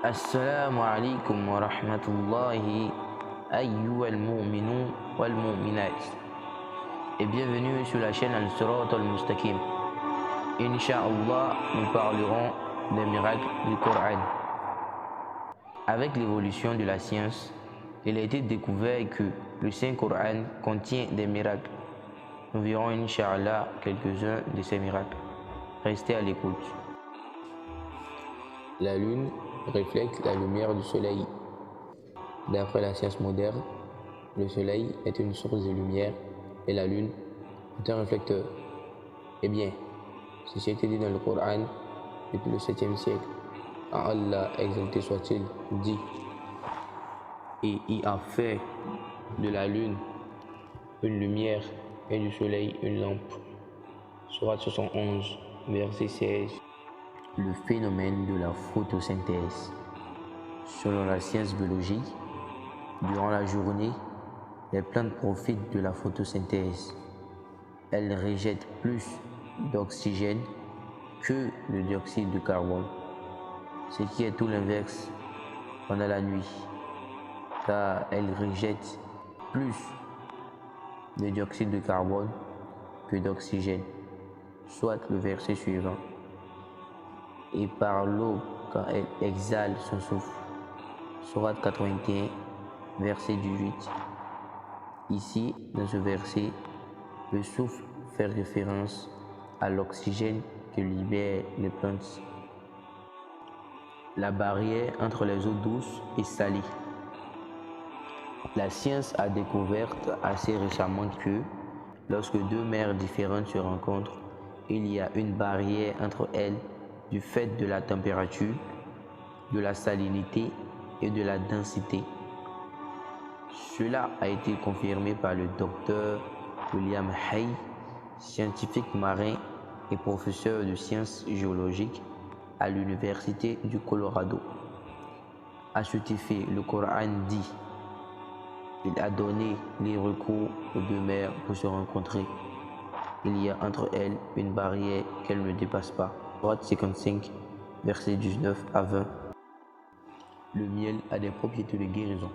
Assalamu alaikum wa rahmatullahi ayyuhal mu'minun wal mu'minat. Et bienvenue sur la chaîne Al-Sirat Al-Mustaqim. Inch'Allah, nous parlerons des miracles du Coran. Avec l'évolution de la science, il a été découvert que le Saint-Coran contient des miracles. Nous verrons Inch'Allah quelques-uns de ces miracles. Restez à l'écoute. La lune reflète la lumière du soleil. D'après la science moderne, le soleil est une source de lumière et la lune est un réflecteur. Eh bien, ceci a été dit dans le Coran depuis le 7e siècle. Allah, exalté soit-il, dit: et il a fait de la lune une lumière et du soleil une lampe. Sourate 71, verset 16. Le phénomène de la photosynthèse. Selon la science biologique, durant la journée, les plantes profitent de la photosynthèse. Elles rejettent plus d'oxygène que de dioxyde de carbone, ce qui est tout l'inverse pendant la nuit, car elles rejettent plus de dioxyde de carbone que d'oxygène, soit le verset suivant. Et par l'eau quand elle exhale son souffle. Sourate 81, verset 18. Ici, dans ce verset, le souffle fait référence à l'oxygène que libèrent les plantes. La barrière entre les eaux douces et salées. La science a découvert assez récemment que lorsque deux mers différentes se rencontrent, il y a une barrière entre elles du fait de la température, de la salinité et de la densité. Cela a été confirmé par le docteur William Hay, scientifique marin et professeur de sciences géologiques à l'université du Colorado. À cet effet, le Coran dit: il a donné les recours aux deux mers pour se rencontrer. Il y a entre elles une barrière qu'elles ne dépassent pas. Sourate 55, versets 19 à 20. Le miel a des propriétés de guérison.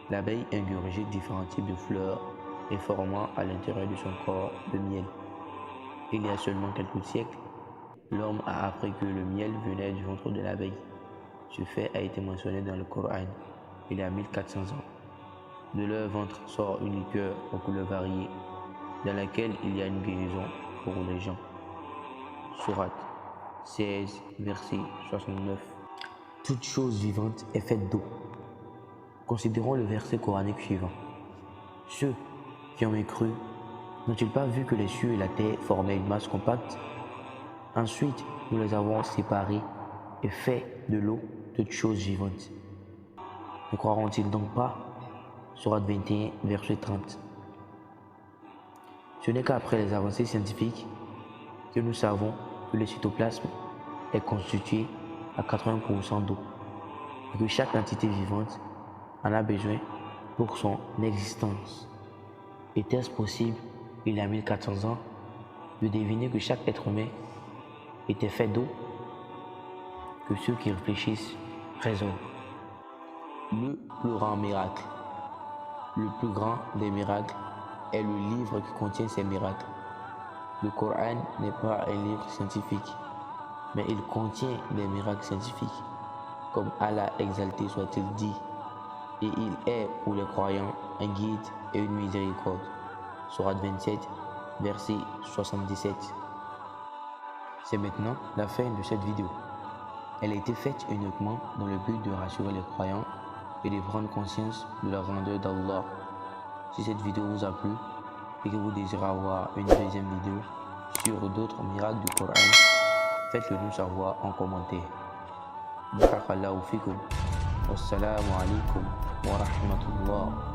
L'abeille ingurgite différents types de fleurs et formant à l'intérieur de son corps le miel. Il y a seulement quelques siècles, l'homme a appris que le miel venait du ventre de l'abeille. Ce fait a été mentionné dans le Coran il y a 1400 ans. De leur ventre sort une liqueur aux couleurs variées, dans laquelle il y a une guérison pour les gens. Sourate 16, verset 69. Toute chose vivante est faite d'eau. Considérons le verset coranique suivant. Ceux qui ont cru n'ont-ils pas vu que les cieux et la terre formaient une masse compacte? Ensuite, nous les avons séparés et fait de l'eau toute chose vivante. Ne croiront-ils donc pas? Sourate 21, verset 30. Ce n'est qu'après les avancées scientifiques que nous savons que le cytoplasme est constitué à 80% d'eau et que chaque entité vivante en a besoin pour son existence. Était-ce possible, il y a 1400 ans, de deviner que chaque être humain était fait d'eau? Que ceux qui réfléchissent raisonnent. Le plus grand miracle. Le plus grand des miracles est le livre qui contient ces miracles. Le Coran n'est pas un livre scientifique, mais il contient des miracles scientifiques, comme Allah exalté soit-il dit, et il est pour les croyants un guide et une miséricorde. Sourate 27, verset 77. C'est maintenant la fin de cette vidéo. Elle a été faite uniquement dans le but de rassurer les croyants et de prendre conscience de la grandeur d'Allah. Si cette vidéo vous a plu et que vous désirez avoir une deuxième vidéo sur d'autres miracles du Coran, faites-le nous savoir en commentaire. Barakallahu fikum. Wassalamu alaikum wa rahmatullah.